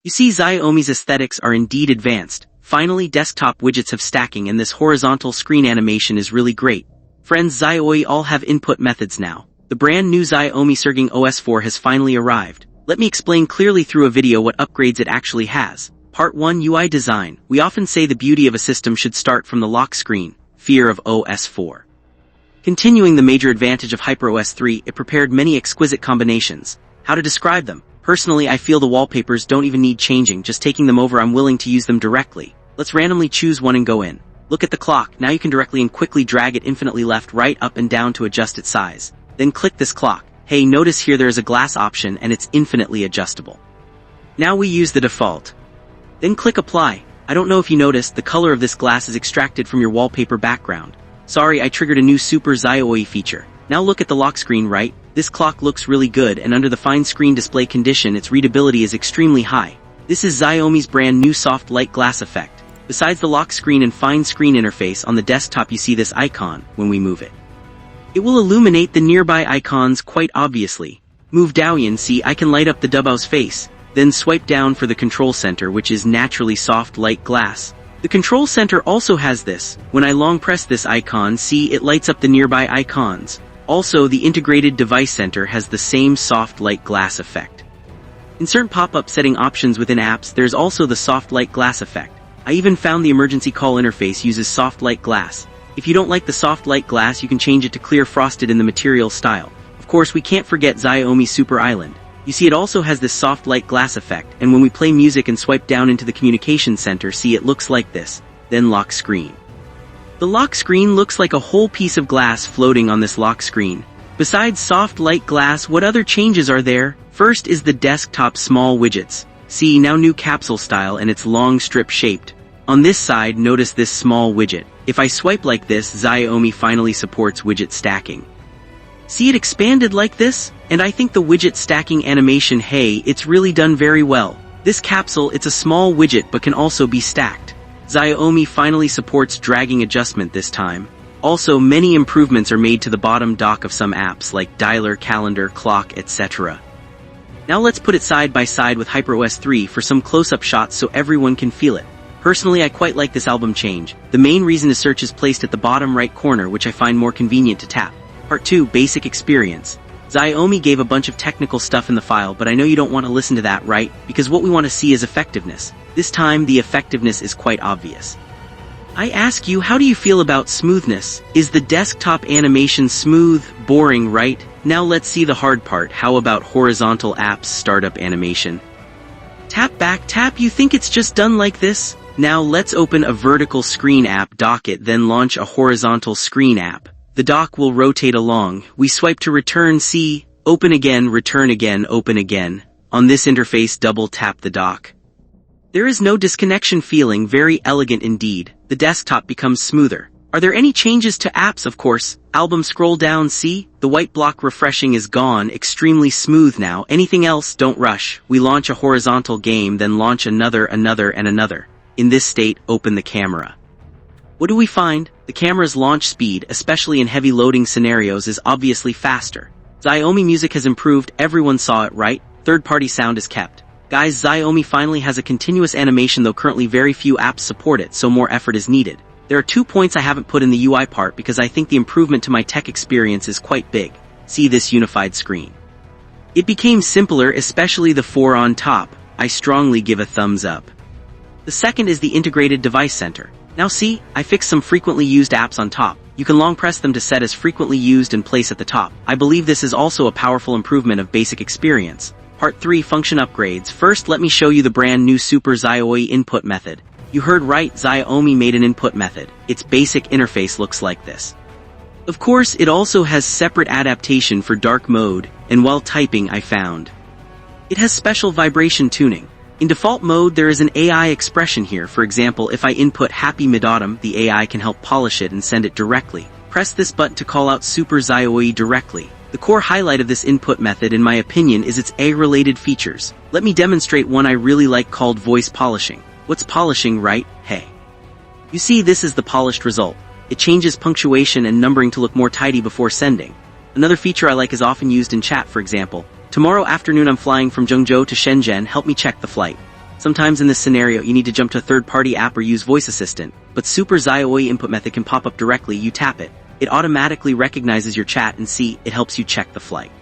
You see, Xiaomi's aesthetics are indeed advanced. Finally, desktop widgets have stacking and this horizontal screen animation is really great. Friends, Xiaomi all have input methods now. The brand new Xiaomi Surging OS 4 has finally arrived. Let me explain clearly through a video what upgrades it actually has. Part 1, UI design. We often say the beauty of a system should start from the lock screen. Fear of OS 4. Continuing the major advantage of HyperOS 3, it prepared many exquisite combinations. How to describe them? Personally, I feel the wallpapers don't even need changing, just taking them over I'm willing to use them directly. Let's randomly choose one and go in. Look at the clock, now you can directly and quickly drag it infinitely left, right, up and down to adjust its size. Then click this clock. Hey, notice here there is a glass option and it's infinitely adjustable. Now we use the default. Then click apply. I don't know if you noticed, the color of this glass is extracted from your wallpaper background. Sorry, I triggered a new super Xiaomi feature. Now look at the lock screen, right? This clock looks really good and under the fine screen display condition its readability is extremely high. This is Xiaomi's brand new soft light glass effect. Besides the lock screen and fine screen interface on the desktop you see this icon when we move it. It will illuminate the nearby icons quite obviously. Move down, see I can light up the Dubao's face, then swipe down for the control center which is naturally soft light glass. The control center also has this. When I long press this icon, see it lights up the nearby icons. Also, the integrated device center has the same soft light glass effect. In certain pop-up setting options within apps, there's also the soft light glass effect. I even found the emergency call interface uses soft light glass. If you don't like the soft light glass, you can change it to clear frosted in the material style. Of course, we can't forget Xiaomi Super Island. You see it also has this soft light glass effect, and when we play music and swipe down into the communication center, see it looks like this. Then lock screen. The lock screen looks like a whole piece of glass floating on this lock screen. Besides soft light glass, what other changes are there? First is the desktop small widgets. See, now new capsule style and it's long strip shaped. On this side, notice this small widget. If I swipe like this, Xiaomi finally supports widget stacking. See it expanded like this? And I think the widget stacking animation, hey, it's really done very well. This capsule, it's a small widget but can also be stacked. Xiaomi finally supports dragging adjustment this time. Also, many improvements are made to the bottom dock of some apps like dialer, calendar, clock, etc. Now let's put it side by side with HyperOS 3 for some close-up shots so everyone can feel it. Personally, I quite like this album change. The main reason is search is placed at the bottom right corner, which I find more convenient to tap. Part 2, basic experience. Xiaomi gave a bunch of technical stuff in the file, but I know you don't want to listen to that, right? Because what we want to see is effectiveness. This time, the effectiveness is quite obvious. I ask you, how do you feel about smoothness? Is the desktop animation smooth? Boring, right? Now let's see the hard part. How about horizontal apps startup animation? Tap back, tap, you think it's just done like this? Now let's open a vertical screen app, dock it, then launch a horizontal screen app. The dock will rotate along. We swipe to return, see, open again, return again, open again. On this interface, double tap the dock. There is no disconnection feeling, very elegant indeed. The desktop becomes smoother. Are there any changes to apps? Of course. Album scroll down, see? The white block refreshing is gone, extremely smooth now. Anything else? Don't rush. We launch a horizontal game, then launch another, and another. In this state, open the camera. What do we find? The camera's launch speed, especially in heavy loading scenarios, is obviously faster. Xiaomi Music has improved, everyone saw it, right? Third-party sound is kept. Guys, Xiaomi finally has a continuous animation, though currently very few apps support it, so more effort is needed. There are 2 points I haven't put in the UI part because I think the improvement to my tech experience is quite big. See this unified screen. It became simpler, especially the 4 on top. I strongly give a thumbs up. The second is the integrated device center. Now see, I fixed some frequently used apps on top. You can long press them to set as frequently used and place at the top. I believe this is also a powerful improvement of basic experience. Part 3, function upgrades. First, let me show you the brand new Super Xiaomi input method. You heard right, Xiaomi made an input method. Its basic interface looks like this. Of course, it also has separate adaptation for dark mode, and while typing I found it has special vibration tuning. In default mode, there is an AI expression here. For example, if I input happy mid-autumn, the AI can help polish it and send it directly. Press this button to call out Super Xiaomi directly. The core highlight of this input method, in my opinion, is its AI-related features. Let me demonstrate one I really like called voice polishing. What's polishing, right? Hey. You see, this is the polished result. It changes punctuation and numbering to look more tidy before sending. Another feature I like is often used in chat, for example. Tomorrow afternoon I'm flying from Zhengzhou to Shenzhen, help me check the flight. Sometimes in this scenario you need to jump to a third-party app or use voice assistant, but Super Xiaomi input method can pop up directly. You tap it. It automatically recognizes your chat and see, it helps you check the flight.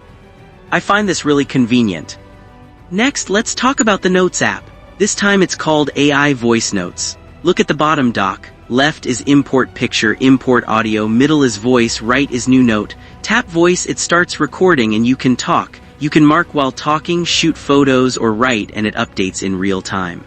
I find this really convenient. Next, let's talk about the Notes app. This time it's called AI Voice Notes. Look at the bottom dock. Left is import picture, import audio, middle is voice, right is new note. Tap voice, it starts recording and you can talk. You can mark while talking, shoot photos, or write, and it updates in real time.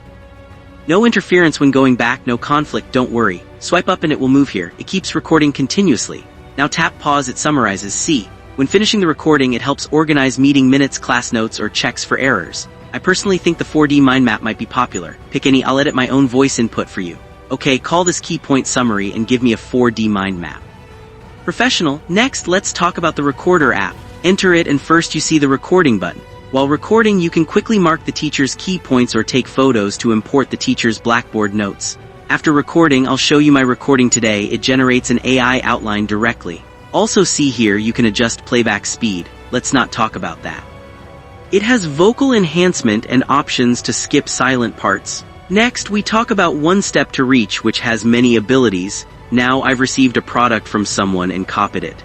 No interference when going back, no conflict, don't worry. Swipe up and it will move here. It keeps recording continuously. Now tap pause, it summarizes. See, when finishing the recording it helps organize meeting minutes, class notes, or checks for errors. I personally think the 4D mind map might be popular. Pick any, I'll edit my own voice input for you. Okay, call this key point summary and give me a 4D mind map. Professional, next let's talk about the Recorder app. Enter it and first you see the recording button. While recording you can quickly mark the teacher's key points or take photos to import the teacher's Blackboard notes. After recording, I'll show you my recording today. It generates an AI outline directly. Also see here you can adjust playback speed. Let's not talk about that. It has vocal enhancement and options to skip silent parts. Next, we talk about One Step to Reach, which has many abilities. Now I've received a product from someone and copied it.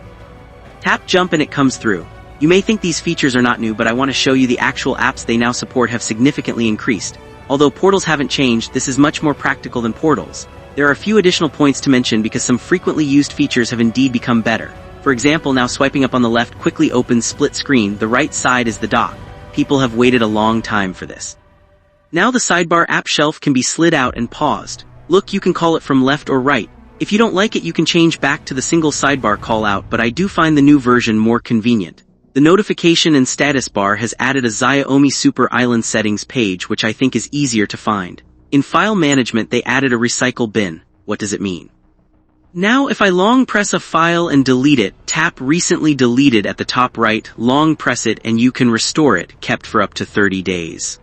Tap jump and it comes through. You may think these features are not new, but I want to show you the actual apps they now support have significantly increased. Although portals haven't changed, this is much more practical than portals. There are a few additional points to mention because some frequently used features have indeed become better. For example, now swiping up on the left quickly opens split screen, the right side is the dock. People have waited a long time for this. Now the sidebar app shelf can be slid out and paused. Look, you can call it from left or right. If you don't like it you can change back to the single sidebar call out, but I do find the new version more convenient. The notification and status bar has added a Xiaomi Super Island settings page, which I think is easier to find. In file management they added a recycle bin. What does it mean? Now if I long press a file and delete it, tap recently deleted at the top right, long press it and you can restore it, kept for up to 30 days.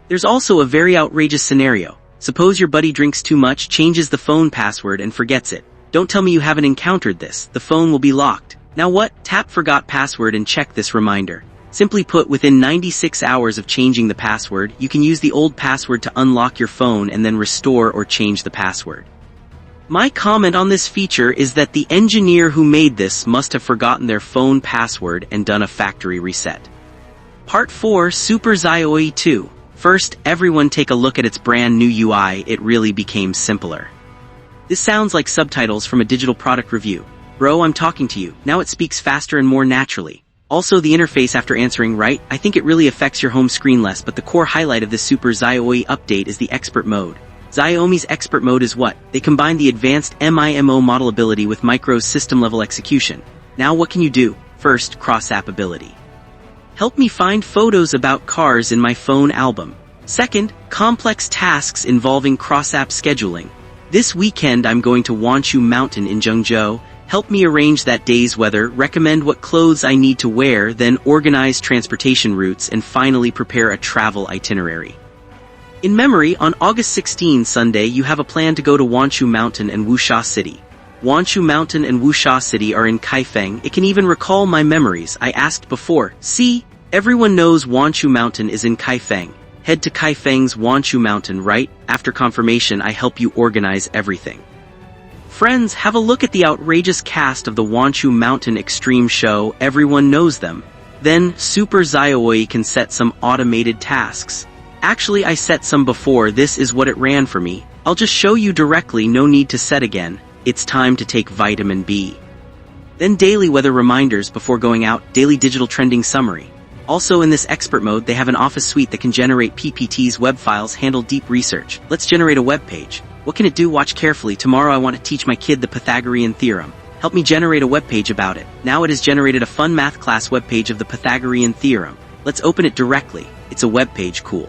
There's also a very outrageous scenario. Suppose your buddy drinks too much, changes the phone password and forgets it. Don't tell me you haven't encountered this. The phone will be locked. Now what? Tap forgot password and check this reminder. Simply put, within 96 hours of changing the password, you can use the old password to unlock your phone and then restore or change the password. My comment on this feature is that the engineer who made this must have forgotten their phone password and done a factory reset. Part 4, Super Xiaomi 2. First, everyone take a look at its brand new UI. It really became simpler. This sounds like subtitles from a digital product review. Bro, I'm talking to you. Now it speaks faster and more naturally. Also, the interface after answering right, I think it really affects your home screen less, but the core highlight of this Super Xiaomi update is the Expert Mode. Xiaomi's Expert Mode is what? They combine the advanced MIMO model ability with Micro's system-level execution. Now what can you do? First, cross-app ability. Help me find photos about cars in my phone album. Second, complex tasks involving cross-app scheduling. This weekend I'm going to Wanshu Mountain in Zhengzhou. Help me arrange that day's weather, recommend what clothes I need to wear, then organize transportation routes, and finally prepare a travel itinerary. In memory, on August 16, Sunday, you have a plan to go to Wanshu Mountain and Wusha City. Wanshu Mountain and Wusha City are in Kaifeng. It can even recall my memories. I asked before. See? Everyone knows Wanshu Mountain is in Kaifeng. Head to Kaifeng's Wanshu Mountain, right? After confirmation, I help you organize everything. Friends, have a look at the outrageous cast of the Wanshu Mountain Extreme Show. Everyone knows them. Then, Super Xiaomi can set some automated tasks. Actually, I set some before. This is what it ran for me. I'll just show you directly, no need to set again. It's time to take vitamin B. Then daily weather reminders before going out, daily digital trending summary. Also in this expert mode, they have an office suite that can generate PPTs, web files, handle deep research. Let's generate a web page. What can it do? Watch carefully. Tomorrow I want to teach my kid the Pythagorean theorem. Help me generate a web page about it. Now it has generated a fun math class web page of the Pythagorean theorem. Let's open it directly. It's a web page, cool.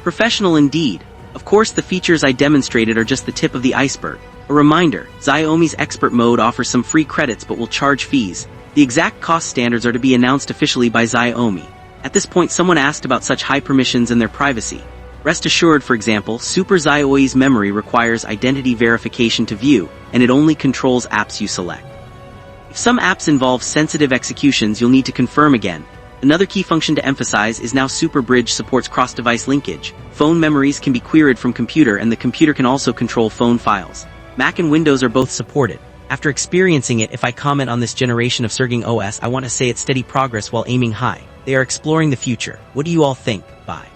Professional indeed. Of course, the features I demonstrated are just the tip of the iceberg. A reminder, Xiaomi's expert mode offers some free credits but will charge fees. The exact cost standards are to be announced officially by Xiaomi. At this point, someone asked about such high permissions and their privacy. Rest assured, for example, Super Xiaomi's memory requires identity verification to view, and it only controls apps you select. If some apps involve sensitive executions, you'll need to confirm again. Another key function to emphasize is now Super Bridge supports cross-device linkage. Phone memories can be queried from computer and the computer can also control phone files. Mac and Windows are both supported. After experiencing it, if I comment on this generation of Surging OS, I want to say it's steady progress while aiming high. They are exploring the future. What do you all think? Bye.